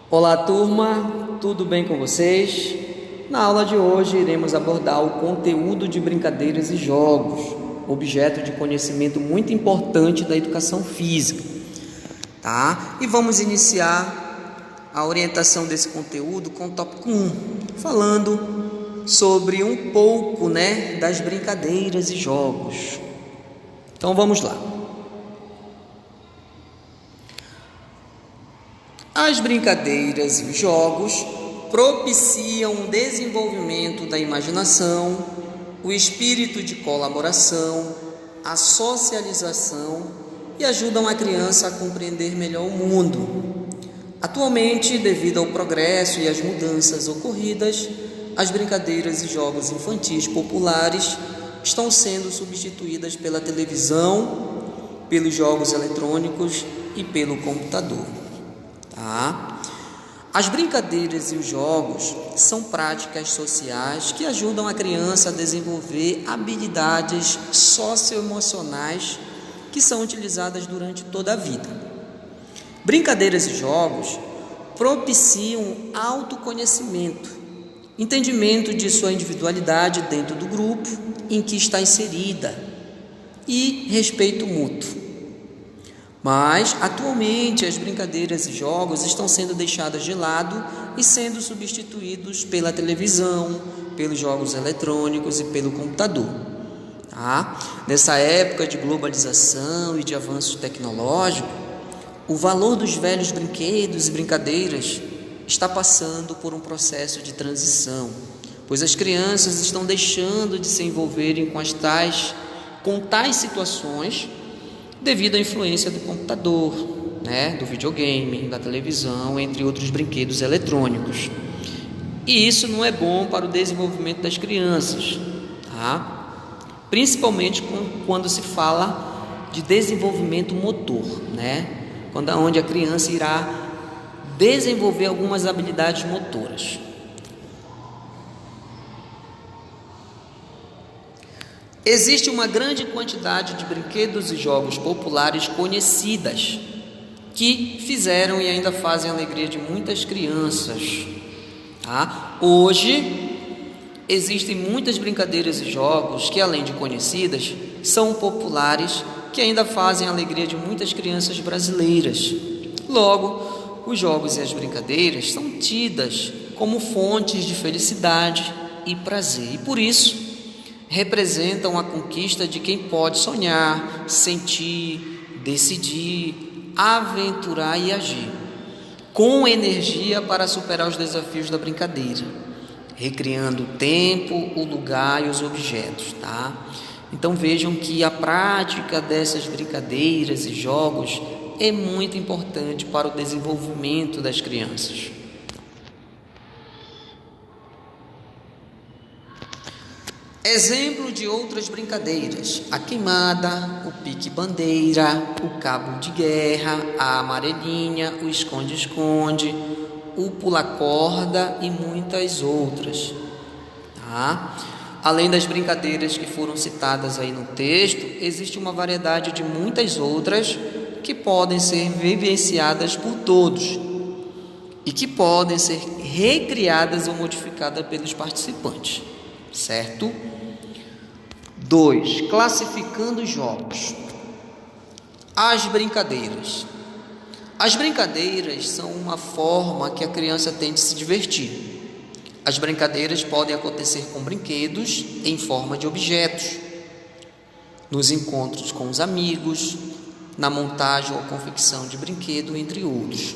Olá, turma, tudo bem com vocês? Na aula de hoje iremos abordar o conteúdo de brincadeiras e jogos, objeto de conhecimento muito importante da educação física, tá? E vamos iniciar a orientação desse conteúdo com o tópico 1, falando sobre um pouco, das brincadeiras e jogos. Então vamos lá. As brincadeiras e os jogos propiciam o desenvolvimento da imaginação, o espírito de colaboração, a socialização e ajudam a criança a compreender melhor o mundo. Atualmente, devido ao progresso e às mudanças ocorridas, as brincadeiras e jogos infantis populares estão sendo substituídas pela televisão, pelos jogos eletrônicos e pelo computador. As brincadeiras e os jogos são práticas sociais que ajudam a criança a desenvolver habilidades socioemocionais que são utilizadas durante toda a vida. Brincadeiras e jogos propiciam autoconhecimento, entendimento de sua individualidade dentro do grupo em que está inserida e respeito mútuo. Mas, atualmente, as brincadeiras e jogos estão sendo deixadas de lado e sendo substituídos pela televisão, pelos jogos eletrônicos e pelo computador. Nessa época de globalização e de avanço tecnológico, o valor dos velhos brinquedos e brincadeiras está passando por um processo de transição, pois as crianças estão deixando de se envolverem com tais situações devido à influência do computador, do videogame, da televisão, entre outros brinquedos eletrônicos. E isso não é bom para o desenvolvimento das crianças, principalmente quando se fala de desenvolvimento motor, onde a criança irá desenvolver algumas habilidades motoras. Existe uma grande quantidade de brinquedos e jogos populares conhecidas que fizeram e ainda fazem a alegria de muitas crianças. Hoje, existem muitas brincadeiras e jogos que, além de conhecidas, são populares, que ainda fazem a alegria de muitas crianças brasileiras. Logo, os jogos e as brincadeiras são tidas como fontes de felicidade e prazer, e por isso representam a conquista de quem pode sonhar, sentir, decidir, aventurar e agir, com energia para superar os desafios da brincadeira, recriando o tempo, o lugar e os objetos, Então vejam que a prática dessas brincadeiras e jogos é muito importante para o desenvolvimento das crianças. Exemplo de outras brincadeiras: a queimada, o pique-bandeira, o cabo de guerra, a amarelinha, o esconde-esconde, o pula-corda e muitas outras. Além das brincadeiras que foram citadas aí no texto, existe uma variedade de muitas outras que podem ser vivenciadas por todos e que podem ser recriadas ou modificadas pelos participantes, certo? 2. Classificando os jogos. As brincadeiras. As brincadeiras são uma forma que a criança tem de se divertir. As brincadeiras podem acontecer com brinquedos em forma de objetos, nos encontros com os amigos, na montagem ou confecção de brinquedo, entre outros.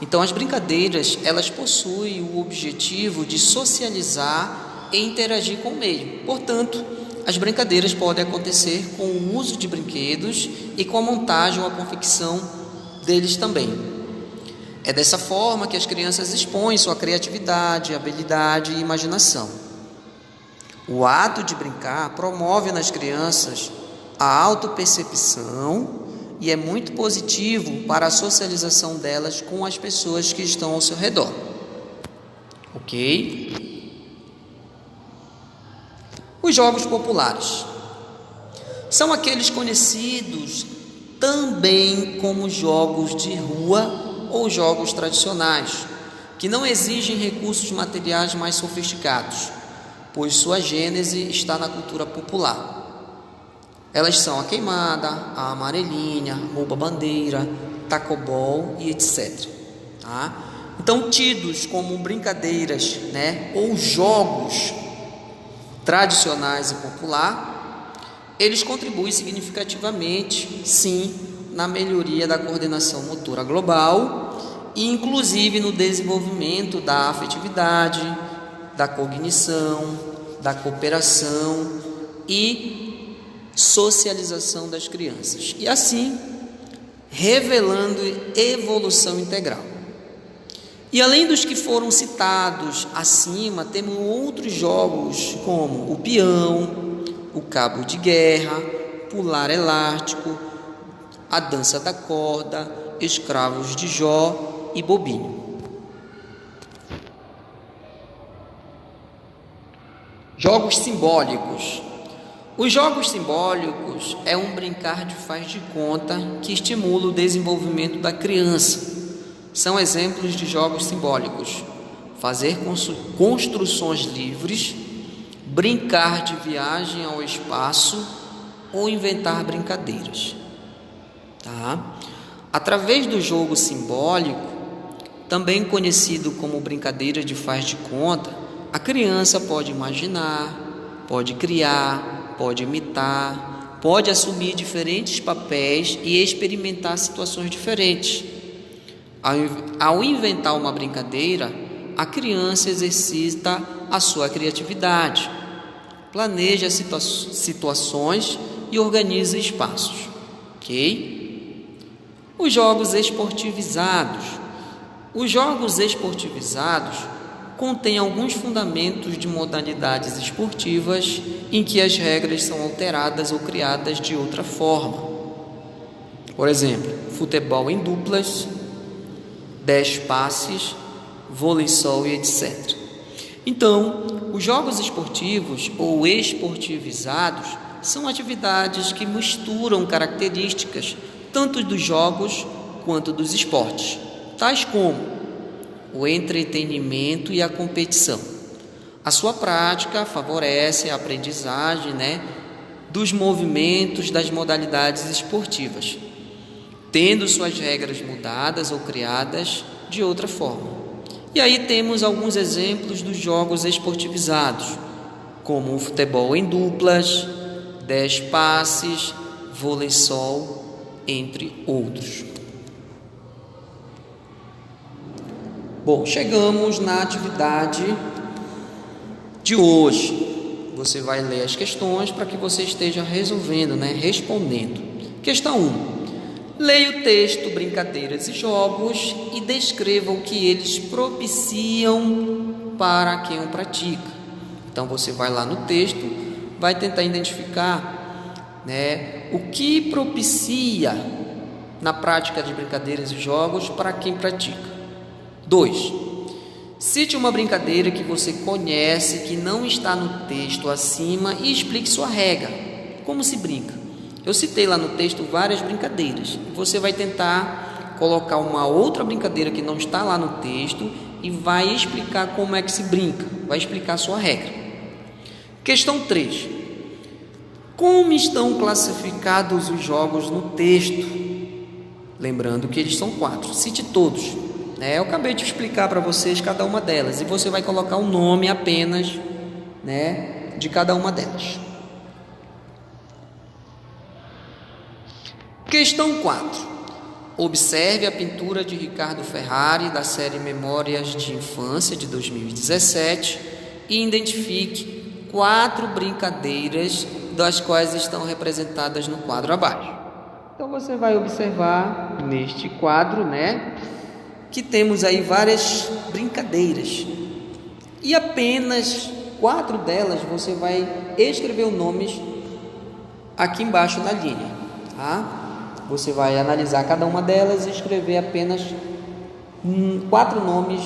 Então, as brincadeiras, elas possuem o objetivo de socializar e interagir com o meio. Portanto, as brincadeiras podem acontecer com o uso de brinquedos e com a montagem ou a confecção deles também. É dessa forma que as crianças expõem sua criatividade, habilidade e imaginação. O ato de brincar promove nas crianças a autopercepção e é muito positivo para a socialização delas com as pessoas que estão ao seu redor. Ok? Os jogos populares são aqueles conhecidos também como jogos de rua ou jogos tradicionais, que não exigem recursos materiais mais sofisticados, pois sua gênese está na cultura popular. Elas são a queimada, a amarelinha, rouba-bandeira, tacobol e etc. Tá? Então, tidos como brincadeiras, ou jogos tradicionais e popular, eles contribuem significativamente, sim, na melhoria da coordenação motora global e, inclusive, no desenvolvimento da afetividade, da cognição, da cooperação e socialização das crianças, e assim revelando evolução integral. E além dos que foram citados acima, temos outros jogos como o peão, o cabo de guerra, pular elástico, a dança da corda, escravos de Jó e bobinho. Jogos simbólicos. Os jogos simbólicos é um brincar de faz de conta que estimula o desenvolvimento da criança. São exemplos de jogos simbólicos: fazer construções livres, brincar de viagem ao espaço ou inventar brincadeiras. Tá? Através do jogo simbólico, também conhecido como brincadeira de faz de conta, a criança pode imaginar, pode criar, pode imitar, pode assumir diferentes papéis e experimentar situações diferentes. Ao inventar uma brincadeira, a criança exercita a sua criatividade, planeja situações e organiza espaços. Ok? Os jogos esportivizados. Os jogos esportivizados contêm alguns fundamentos de modalidades esportivas em que as regras são alteradas ou criadas de outra forma. Por exemplo, futebol em duplas, 10 passes, vôlei-solo e etc. Então, os jogos esportivos ou esportivizados são atividades que misturam características tanto dos jogos quanto dos esportes, tais como o entretenimento e a competição. A sua prática favorece a aprendizagem, dos movimentos das modalidades esportivas, tendo suas regras mudadas ou criadas de outra forma. E aí temos alguns exemplos dos jogos esportivizados, como o futebol em duplas, 10 passes, vôlei-solo, entre outros. Bom, chegamos na atividade de hoje. Você vai ler as questões para que você esteja resolvendo, respondendo. Questão 1. Leia o texto, brincadeiras e jogos e descreva o que eles propiciam para quem o pratica. Então você vai lá no texto, vai tentar identificar, o que propicia na prática de brincadeiras e jogos para quem pratica. 2. Cite uma brincadeira que você conhece que não está no texto acima e explique sua regra. Como se brinca? Eu citei lá no texto várias brincadeiras. Você vai tentar colocar uma outra brincadeira que não está lá no texto e vai explicar como é que se brinca. Vai explicar a sua regra. Questão 3. Como estão classificados os jogos no texto? Lembrando que eles são 4. Cite todos. Eu acabei de explicar para vocês cada uma delas e você vai colocar o nome apenas, de cada uma delas. Questão 4. Observe a pintura de Ricardo Ferrari da série Memórias de Infância de 2017 e identifique 4 brincadeiras das quais estão representadas no quadro abaixo. Então você vai observar neste quadro, que temos aí várias brincadeiras e apenas 4 delas você vai escrever os nomes aqui embaixo na linha, tá? Você vai analisar cada uma delas e escrever apenas 4 nomes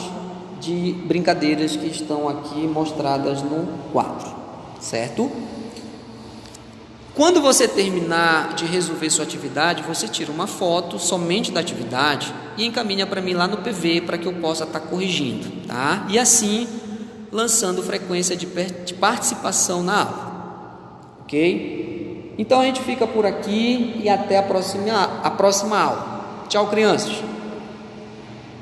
de brincadeiras que estão aqui mostradas no quadro, certo? Quando você terminar de resolver sua atividade, você tira uma foto somente da atividade e encaminha para mim lá no PV para que eu possa estar corrigindo, tá? E assim, lançando frequência de participação na aula, ok? Então a gente fica por aqui e até a próxima aula. Tchau, crianças!